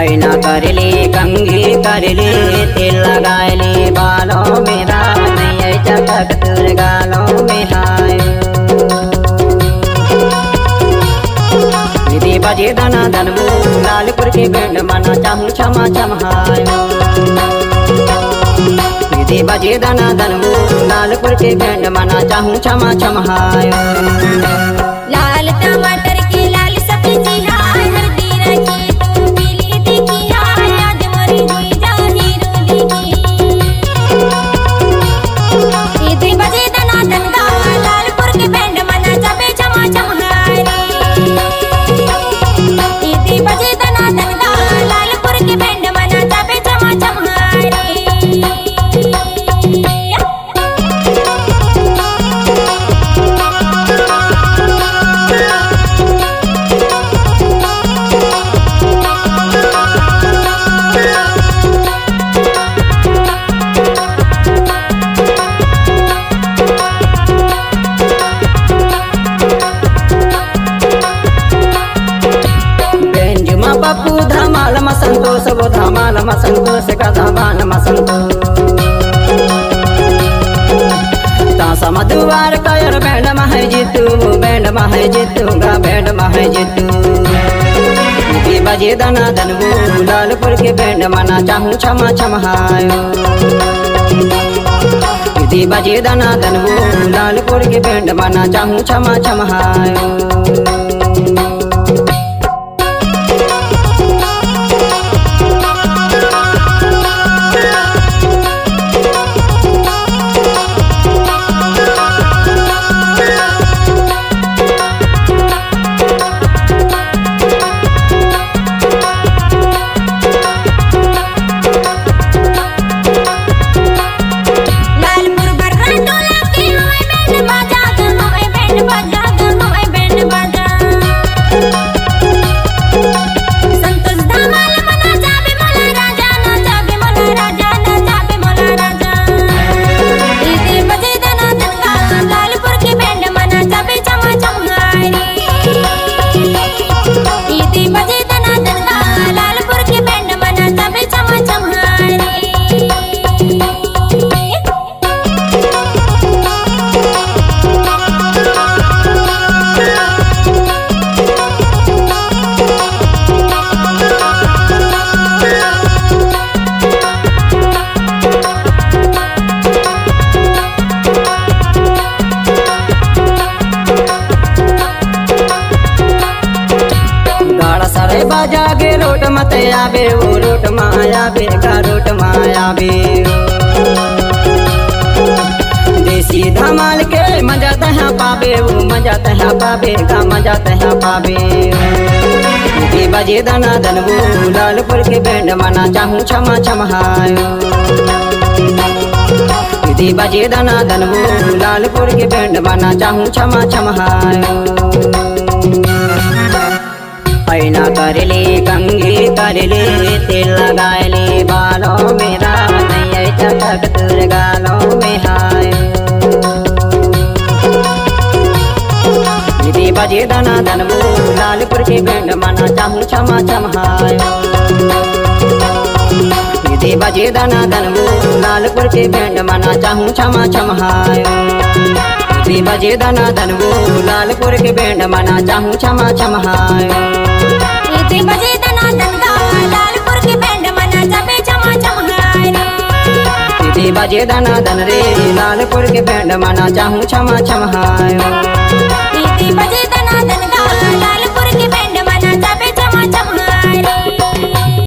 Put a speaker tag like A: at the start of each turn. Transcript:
A: ऐना करले कंघी करले तेल लगाले बालों में रानी चटक तुर गालों में हाय विधि बजे दना दनबू लालपुर के बैंड मना चाहूँ क्षमा चमहाय विधि बजे दना दनबू लालपुर के बैंड मना चाहूँ क्षमा चमहाय
B: लाल टमाटर की लाल सब्जी हाय हल्दी रखी तू पीली दिखी हाय आज मोरी हुई जानी रोली इधर बजे दना दनगा लालपुर के बैंड मना चाबे चमा चमहारी इधर बजे दना दनगा लालपुर के बैंड मना चाबे चमा चमहारी
A: पप्पू धमाल म संतोष वो धमाल म संतोष का धमाल म संतोष तासा मधुवार कायर बैंड म है जीतू बैंड म है जीतू गा बैंड म है जीतू विधि बजे दना दनबू लालपुर के बैंड मना चाहूँ क्षमा चमहायो विधि बजे दना दनबू लालपुर के बैंड मना चाहूँ क्षमा चमहायो बाजागे रोट मत आबे वो रोट माया बे का रोट माया बे देसी धमाल के मजा तहा पाबे वो मजा तहा पाबे का मजा तहा पाबे विधि बजे दना दनबू लालपुर के बैंड मना चाहूँ क्षमा चमहायो विधि बजे दना दनबू लालपुर के बैंड मना चाहूँ क्षमा चमहायो ऐना करले कंघी करले तेल लगाले बालों में रानी चटक तुर गालों में हाय विधि बजे दना दनबू लालपुर के बैंड मना चाहूँ क्षमा चमहाय विधि बजे दना दनबू लालपुर के बैंड मना चाहूँ क्षमा चमहाय विधि बजे दना दनबू लालपुर के बैंड मना चाहूँ क्षमा चमहाय
B: इधर बजे दना दनगा लालपुर के बैंड मना चाबे चमा चमहारी
A: विधि बजे दना दन रे लालपुर के बैंड मना चाहूँ क्षमा चमहायो
B: इधर बजे दना दनगा लाल